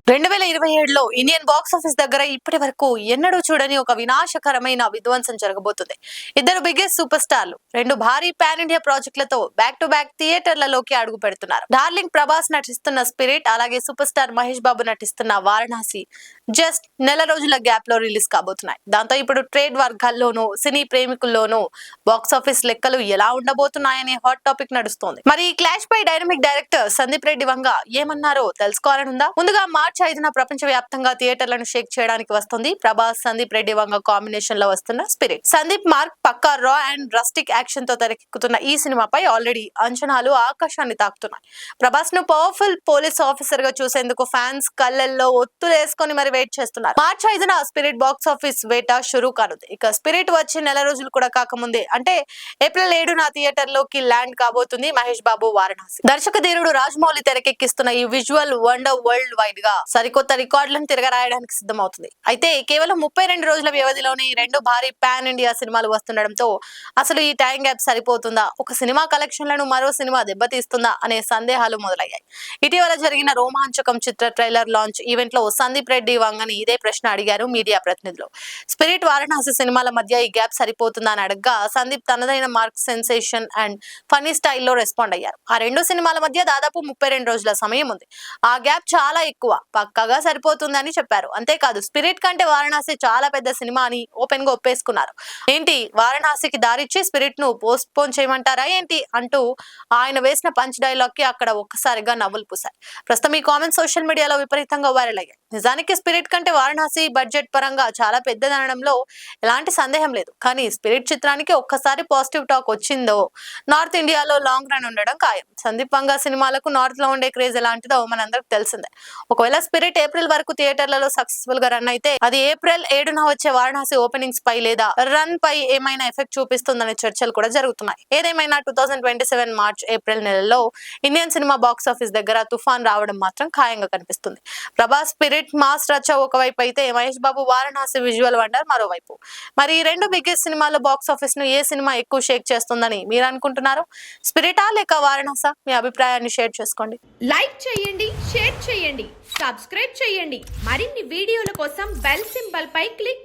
2027లో Indian box office దగ్గర ఇప్పటి వరకు ఎన్నడూ చూడని ఒక వినాశకరమైన విధ్వంసం జరగబోతుంది. ఇద్దరు బిగ్గెస్ట్ సూపర్ స్టార్లు రెండు భారీ పాన్ ఇండియా ప్రాజెక్టులతో బ్యాక్ టు బ్యాక్ థియేటర్లలోకి అడుగు పెడుతున్నారు. డార్లింగ్ ప్రభాస్ నటిస్తున్న స్పిరిట్, అలాగే సూపర్ స్టార్ మహేష్ బాబు నటిస్తున్న వారణాసి జస్ట్ నెల రోజుల గ్యాప్ లో రిలీజ్ కాబోతున్నాయి. దాంతో ఇప్పుడు ట్రేడ్ వర్గాల్లోనూ సినీ ప్రేమికుల్లోనూ బాక్స్ ఆఫీస్ లెక్కలు ఎలా ఉండబోతున్నాయనే హాట్ టాపిక్ నడుస్తోంది. మరి ఈ క్లాష్ పై డైనమిక్ డైరెక్టర్ సందీప్ రెడ్డి వంగ ఏమన్నారో తెలుసుకోవాలనుందా? ముందుగా మార్చి 5న ప్రపంచ వ్యాప్తంగా థియేటర్లను షేక్ చేయడానికి వస్తుంది ప్రభాస్ సందీప్ రెడ్డి వంగ కాంబినేషన్ లో వస్తున్న స్పిరిట్. సందీప్ మార్క్ పక్కా రా అండ్ రస్టిక్ యాక్షన్ తో తెరకెక్కుతున్న ఈ సినిమాపై ఆల్రెడీ అంచనాలు ఆకాశాన్ని తాకుతున్నాయి. ప్రభాస్ ను పవర్ఫుల్ పోలీస్ ఆఫీసర్ గా చూసేందుకు ఫ్యాన్స్ కళ్ళల్లో ఒత్తులేసుకొని మరి వెయిట్ చేస్తున్నారు. మార్చి 5న స్పిరిట్ బాక్స్ ఆఫీస్ వేట షురూ కానుంది. ఇక స్పిరిట్ వచ్చి నెల రోజులు కూడా కాకముందే అంటే ఏప్రిల్ 7న థియేటర్ లోకి ల్యాండ్ కాబోతుంది మహేష్ బాబు వారణాసి. దర్శక ధీరుడు రాజమౌళి తెరకెక్కిస్తున్న ఈ విజువల్ వండర్ వరల్డ్ వైడ్ గా సరికొత్త రికార్డులను తిరగరాయడానికి సిద్ధమవుతుంది. అయితే కేవలం 32 రోజుల వ్యవధిలోనే ఈ రెండు భారీ పాన్ ఇండియా సినిమాలు వస్తుండడంతో అసలు ఈ టైం గ్యాప్ సరిపోతుందా, ఒక సినిమా కలెక్షన్లను మరో సినిమా దెబ్బతీస్తుందా అనే సందేహాలు మొదలయ్యాయి. ఇటీవల జరిగిన రోమాంచకం చిత్ర ట్రైలర్ లాంచ్ ఈవెంట్ లో సందీప్ రెడ్డి వంగని ఇదే ప్రశ్న అడిగారు మీడియా ప్రతినిధులు. స్పిరిట్ వారణాసి సినిమాల మధ్య ఈ గ్యాప్ సరిపోతుందా అని అడగ్గా సందీప్ తనదైన మార్క్ సెన్సేషన్ అండ్ ఫనీ స్టైల్లో రెస్పాండ్ అయ్యారు. ఆ రెండు సినిమాల మధ్య దాదాపు 32 రోజుల సమయం ఉంది. ఆ గ్యాప్ చాలా ఎక్కువ, పక్కగా సరిపోతుందని చెప్పారు. అంతేకాదు స్పిరిట్ కంటే వారణాసి చాలా పెద్ద సినిమా అని ఓపెన్ గా ఒప్పేసుకున్నారు. ఏంటి వారణాసికి దారిచ్చి స్పిరిట్ ను పోస్ట్ పోన్ చేయమంటారా ఏంటి అంటూ ఆయన వేసిన పంచ్ డైలాగ్ కి అక్కడ ఒక్కసారిగా నవ్వులు పూశాయి. ప్రస్తుతం ఈ కామెంట్స్ సోషల్ మీడియాలో విపరీతంగా వైరల్ అయ్యాయి. నిజానికి స్పిరిట్ కంటే వారణాసి బడ్జెట్ పరంగా చాలా పెద్దదనడంలో ఎలాంటి సందేహం లేదు. కానీ స్పిరిట్ చిత్రానికి ఒక్కసారి పాజిటివ్ టాక్ వచ్చిందో నార్త్ ఇండియాలో లాంగ్ రన్ ఉండడం ఖాయం. సందీప్ వంగ సినిమాలకు నార్త్ లో ఉండే క్రేజ్ ఎలాంటిదో మనందరికి తెలిసిందే. ఒకవేళ స్పిరిట్ ఏప్రిల్ వరకు థియేటర్లలో సక్సెస్ఫుల్ గా రన్ అయితే అది ఏప్రిల్ 7న వచ్చే వారణాసి ఓపెనింగ్స్ పై లేదా రన్ పై ఏమైనా ఎఫెక్ట్ చూపిస్తుందనే చర్చలు కూడా జరుగుతున్నాయి. ఏదేమైనా 2027 మార్చ్ ఏప్రిల్ నెలలో ఇండియన్ సినిమా బాక్స్ ఆఫీస్ దగ్గర తుఫాన్ రావడం మాత్రం ఖాయంగా కనిపిస్తుంది. ప్రభాస్ స్పిరిట్ మాస్ రచ్చ ఒకవైపు అయితే మహేష్ బాబు వారణాసి విజువల్ వండర్ మరోవైపు. మరి ఈ రెండు బిగ్గెస్ట్ సినిమాలు బాక్స్ ఆఫీస్ ను ఏ సినిమా ఎక్కువ షేక్ చేస్తుందని మీరు అనుకుంటున్నారు? స్పిరిటా లేక వారణాసా? మీ అభిప్రాయాన్ని షేర్ చేసుకోండి. లైక్ చేయండి, షేర్ చేయండి, సబ్స్క్రైబ్ చేయండి. మరిన్ని వీడియోల కోసం బెల్ సింబల్ పై క్లిక్